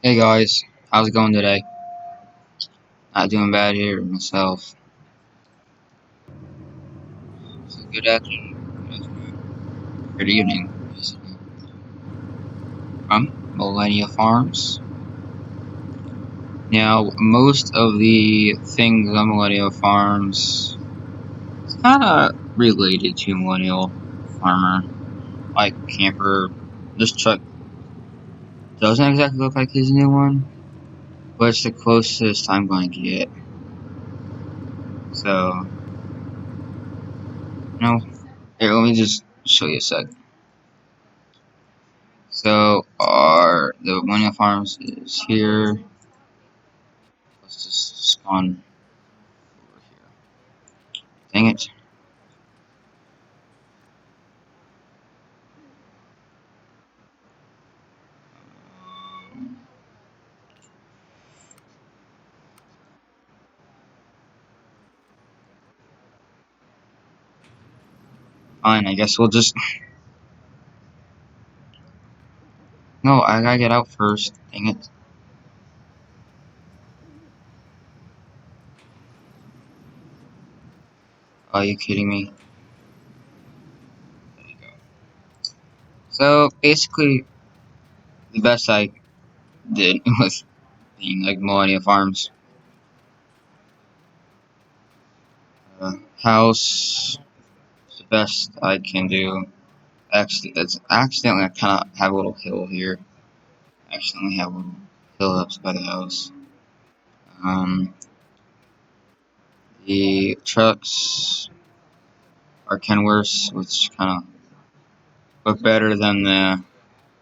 Hey guys, how's it going today? Not doing bad here myself. So good afternoon, good evening, basically. From Millennial Farms. Now, most of the things on Millennial Farms is kind of related to Millennial Farmer, like camper. This truck doesn't exactly look like his new one, but it's the closest I'm going to get. So, here, let me just show you a sec. So the Millennial Farms is here. Let's just spawn over here. Dang it. Fine, I guess we'll just... No, I gotta get out first. Dang it. Are you kidding me? There you go. So, basically, the best I did was being like Millennial Farms. House is the best I can do. Accidentally, I kind of have a little hill here. Accidentally have a little hill up by the house. The trucks are Kenworths, which kind of look better than the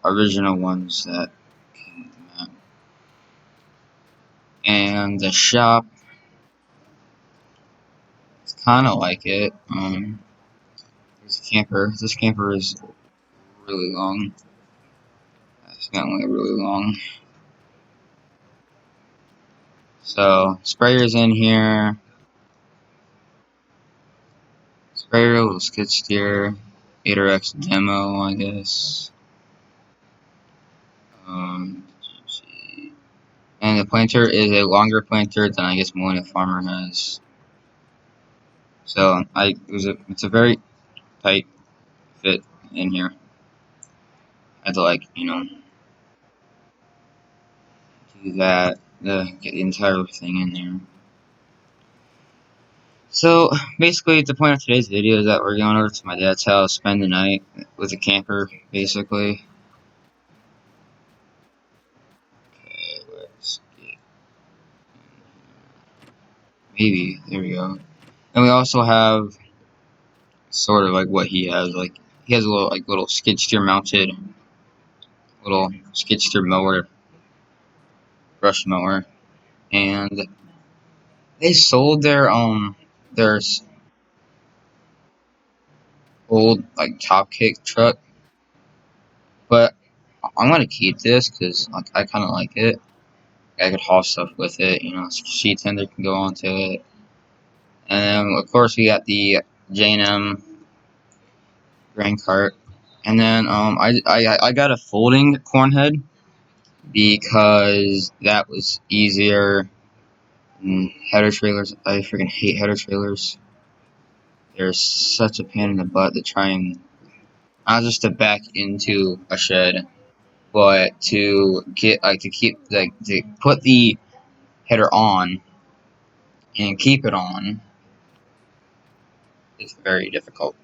original ones that came with the map. And the shop is kind of like it. There's a camper. This camper is really long. Accidentally really long. So, sprayer's in here. Sprayer, little skid steer. 8RX demo, I guess. And the planter is a longer planter than I guess Millennial Farmer has. So it's a very tight fit in here. I had to do that to get the entire thing in there. So basically, the point of today's video is that we're going over to my dad's house, spend the night with a camper, basically. Okay, let's get maybe there we go. And we also have sort of like what he has, like he has a little skid steer mounted little skid steer mower, brush mower, and they sold their old like top kick truck, but I'm gonna keep this because like I kind of like it. I could haul stuff with it, sheet tender can go onto it, and then of course we got the J&M grain cart, and then I got a folding corn head because that was easier than header trailers. I freaking hate header trailers. They're such a pain in the butt to try and not just to back into a shed, but to get to put the header on and keep it on is very difficult.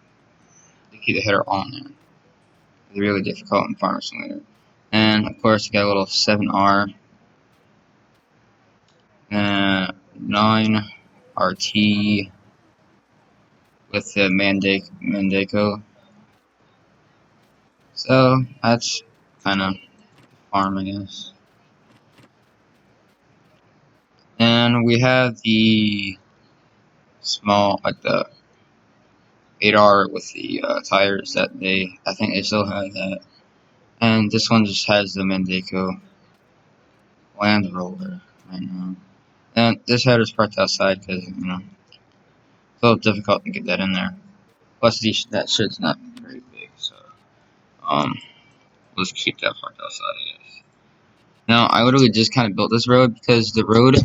To keep the header on there, it's really difficult in Farmer Simulator. And of course, you got a little 7R, 9RT with the Mandeco. So that's kind of farm, I guess. And we have the small, like the 8R with the tires that I think they still have that. And this one just has the Mandeco Land Rover right now. And this header's parked outside because, it's a little difficult to get that in there. Plus, that shit's not very big, so, we'll just keep that parked outside, I guess. Now, I literally just kind of built this road because the road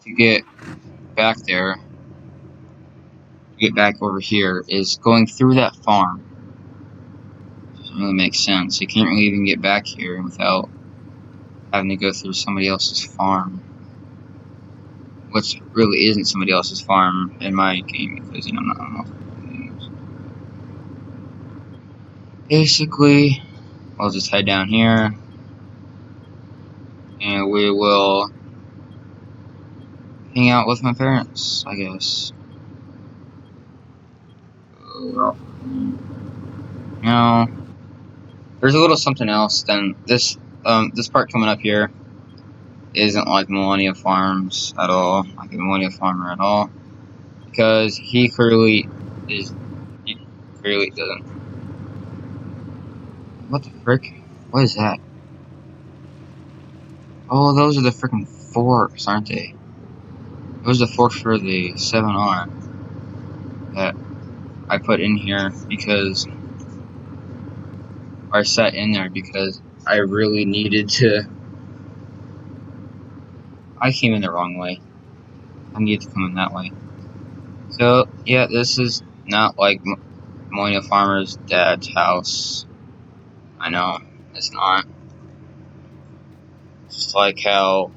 to get back there, to get back over here, is going through that farm. Doesn't really make sense. You can't really even get back here without having to go through somebody else's farm. Which really isn't somebody else's farm in my game because, you know, I don't know. Basically, I'll just head down here and we will hang out with my parents, I guess. Now, there's a little something else. Then this part coming up here isn't like Millennial Farms at all, like a Millennial Farmer at all, because he clearly doesn't. What the frick? What is that? Oh, those are the freaking forks, aren't they? Those are the forks for the 7R that I put in here because I set in there because I really needed to. I came in the wrong way. I needed to come in that way. So yeah, this is not like Millennial Farmer's dad's house. I know it's not. Just like how,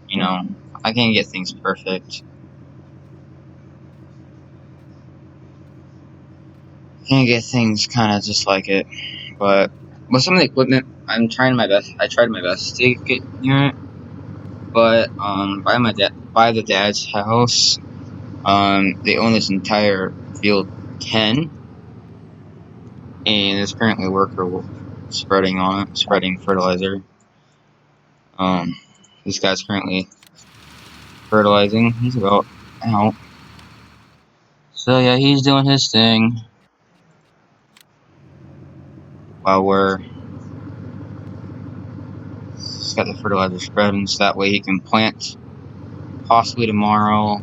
you know, I can't get things perfect. I can't get things kind of just like it. But with some of the equipment, I'm trying my best. I tried my best to get near it. But by the dad's house, they own this entire field 10, and there's currently a worker spreading on it, spreading fertilizer. This guy's currently fertilizing. He's about out. So yeah, he's doing his thing while we're just got the fertilizer spreading, so that way he can plant possibly tomorrow.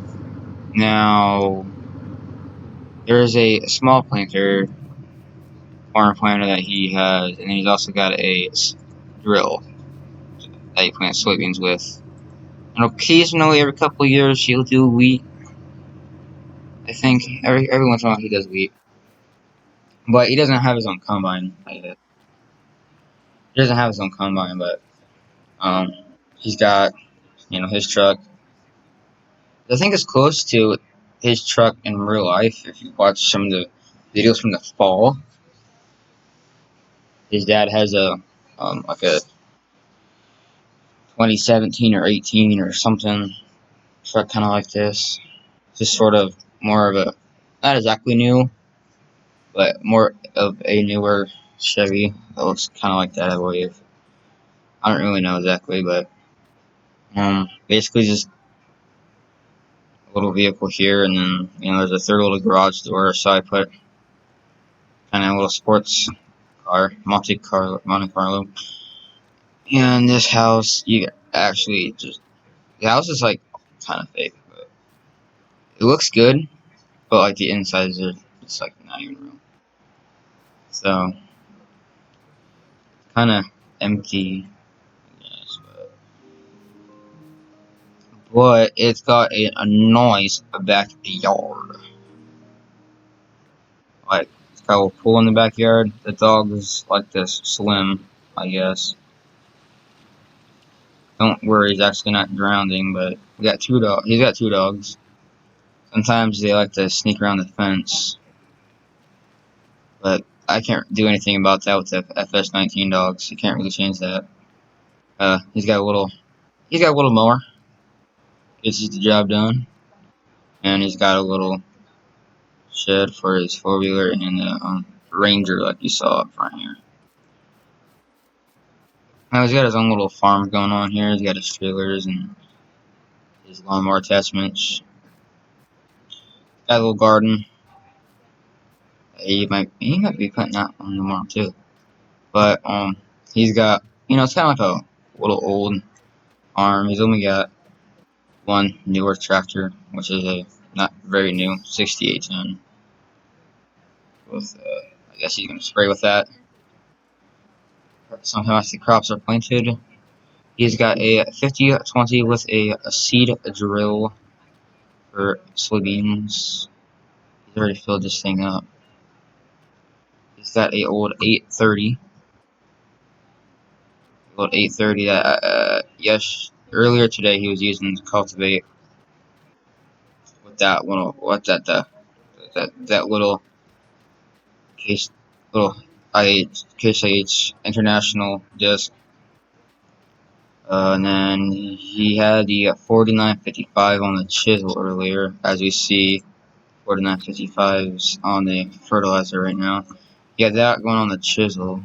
Now there is a small planter, corn planter that he has, and then he's also got a drill that he plants soybeans with. And occasionally, every couple of years, he'll do wheat. I think every once in a while he does wheat, but he doesn't have his own combine. He doesn't have his own combine, but he's got, you know, his truck. I think it's close to his truck in real life. If you watch some of the videos from the fall, his dad has a like a 2017 or 18 or something truck, kind of like this. Just sort of more of a, not exactly new, but more of a newer Chevy that looks kind of like that, I believe. I don't really know exactly, but basically just a little vehicle here, and then, you know, there's a third little garage door, so I put kind of a little sports car, Monte Carlo. And this house, you actually just, the house is like kind of fake, but it looks good, but like the insides are just like not even real. So kind of empty, I guess, but it's got a nice backyard. Like, it's got a little pool in the backyard. The dogs like to swim, I guess. Don't worry, he's actually not drowning, but we got two dogs. He's got two dogs. Sometimes they like to sneak around the fence, but I can't do anything about that with the FS19 dogs. You can't really change that. He's got a little mower. Gets the job done, and he's got a little shed for his 4-wheeler and the Ranger, like you saw up front here. Now he's got his own little farm going on here. He's got his trailers and his lawnmower attachments. Got a little garden. He might be putting that on tomorrow too. But he's got, you know, it's kind of like a little old farm. He's only got one newer tractor, which is a not very new 6810. With I guess he's gonna spray with that. sometimes the crops are planted. He's got a 50-20 with a seed drill for soybeans. He's already filled this thing up. He's got a old 830. Old 830 that yes, earlier today he was using to cultivate with that little that little case little case IH international disc. And then he had the 4955 on the chisel earlier, as we see 4955s on the fertilizer right now. He had that going on the chisel.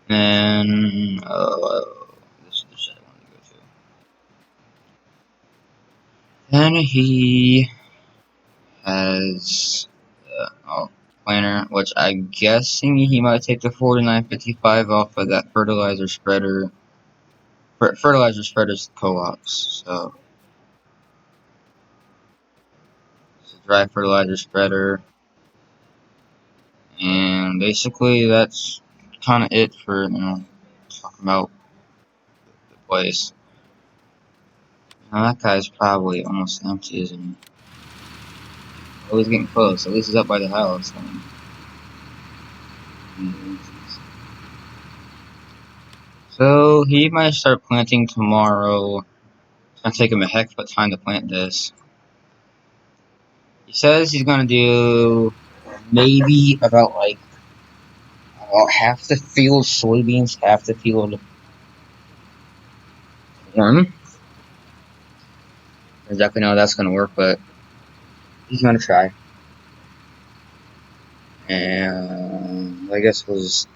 And this is the shed I wanted to go to. Then he has planter, which I'm guessing he might take the 4955 off of that fertilizer spreader. Fertilizer spreaders co-ops. So it's a dry fertilizer spreader. And basically that's kind of it for, talking about the place. Now that guy's probably almost empty, isn't he? Oh, he's getting close. At least he's up by the house. So he might start planting tomorrow. It's gonna take him a heck of a time to plant this. He says he's gonna do maybe about half the field soybeans, half the field corn. I don't exactly know how that's gonna work, but he's gonna try. And I guess we'll just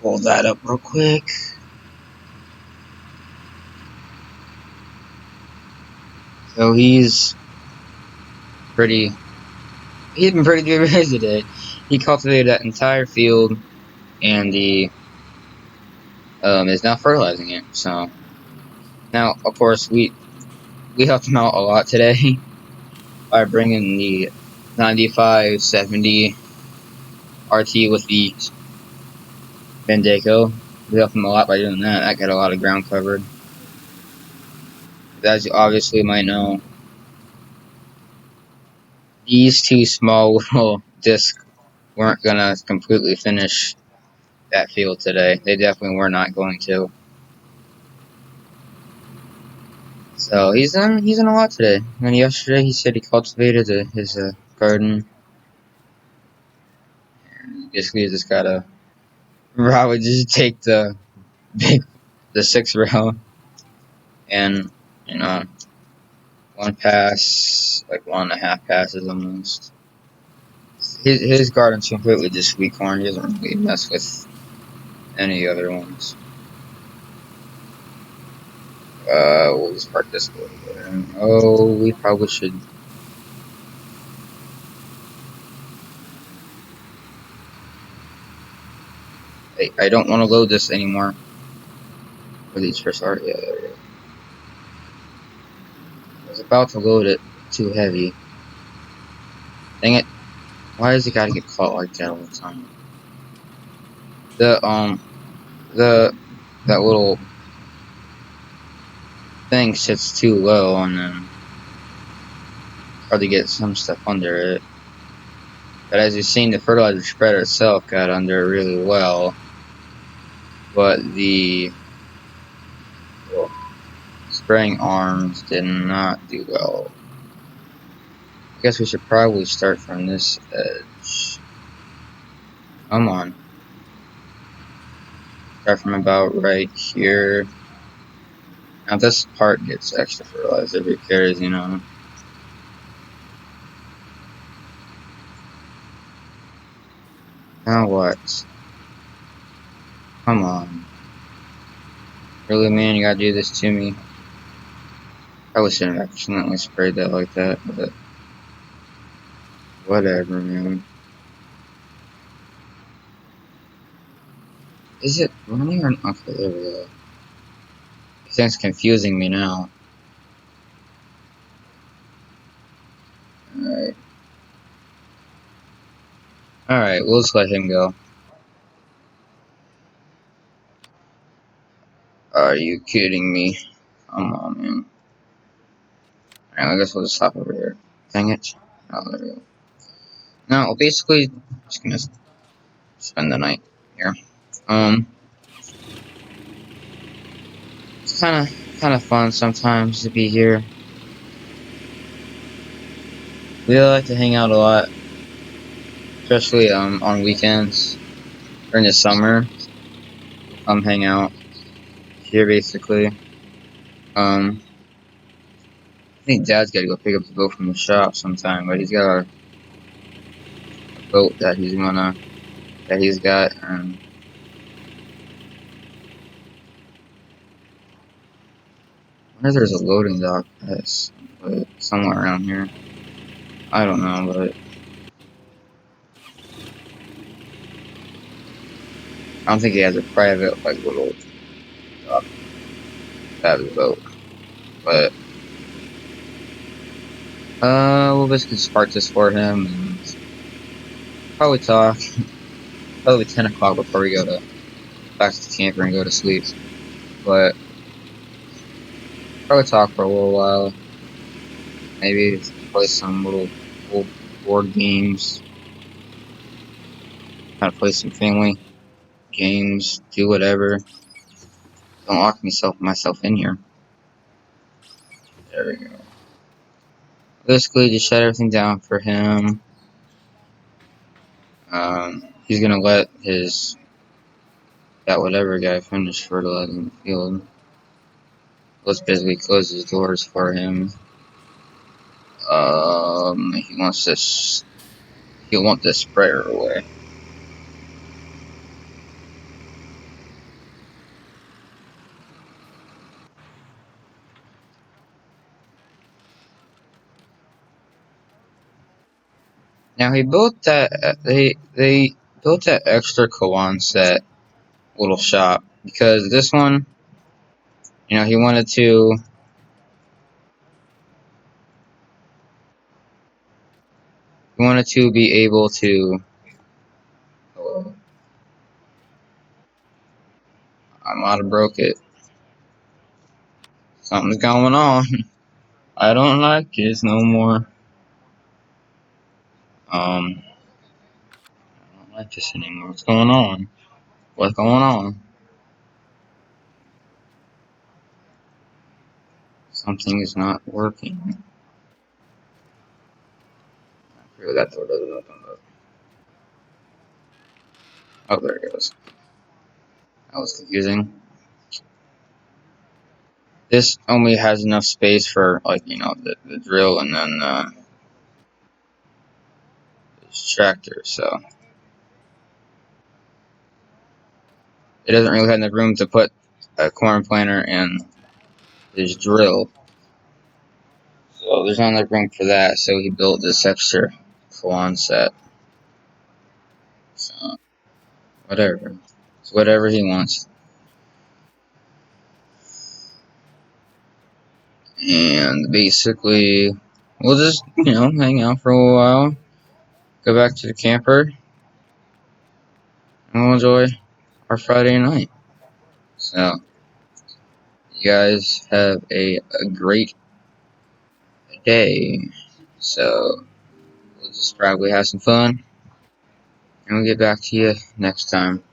pull that up real quick. So he's been pretty good today. He cultivated that entire field, and he is now fertilizing it. So now, of course, we helped him out a lot today by bringing the 9570 RT with the Bendeco. We helped him a lot by doing that. That got a lot of ground covered. As you obviously might know, these two small little discs weren't gonna completely finish that field today. They definitely were not going to. So he's done a lot today. And yesterday he said he cultivated his garden. Basically, just gotta probably just take the 6 row and one pass, like 1.5 passes almost. His garden's completely just sweet corn. He doesn't really mess with any other ones. We'll just park this a little bit. Oh, we probably should. I don't want to load this anymore. For these first art, yeah, there we go. I was about to load it, too heavy. Dang it! Why does it gotta get caught like that all the time? That little thing sits too low, and then hard to get some stuff under it. But as you've seen, the fertilizer spreader itself got under really well, but the spraying arms did not do well. I guess we should probably start from this edge. Come on. Start from about right here. Now this part gets extra fertilizer, who cares, Now what? Come on. Really, man, you gotta do this to me? I shouldn't have accidentally sprayed that like that, but whatever, man. Is it running or not? Okay, there we go. This thing's confusing me now. Alright. Alright, we'll just let him go. Are you kidding me? Come on, man. Alright, I guess we'll just stop over here. Dang it. Oh, there we go. No, well, basically, just gonna spend the night here. It's kind of fun sometimes to be here. We like to hang out a lot, especially on weekends during the summer. Come hang out here basically. I think Dad's got to go pick up the boat from the shop sometime, but he's got a boat that he's got. I wonder if there's a loading dock that's somewhere around here. I don't know, but I don't think he has a private little dock to have his boat. But we'll basically spark this for him and probably talk. Probably 10 o'clock before we go back to the camper and go to sleep. But probably talk for a little while. Maybe play some little old board games. Kind of play some family games. Do whatever. Don't lock myself in here. There we go. Basically, just shut everything down for him. He's gonna let that whatever guy finish fertilizing the field. Let's basically close his doors for him. He wants this. He'll want this sprayer away. Now he built that. They built that extra Kawan set little shop because this one, he wanted to be able to. Oh, I might have broke it. Something's going on. I don't like this no more. I don't like this anymore. What's going on? What's going on? Something is not working. I feel that door doesn't open up. Oh, there it goes. That was confusing. This only has enough space for, the drill and then this tractor, so it doesn't really have enough room to put a corn planter and this drill. So there's not enough room for that, so he built this extra Kawan set. So, whatever. It's whatever he wants. And basically, we'll just, hang out for a while, go back to the camper, and we'll enjoy our Friday night. So, you guys have a great day. So, we'll just probably have some fun, and we'll get back to you next time.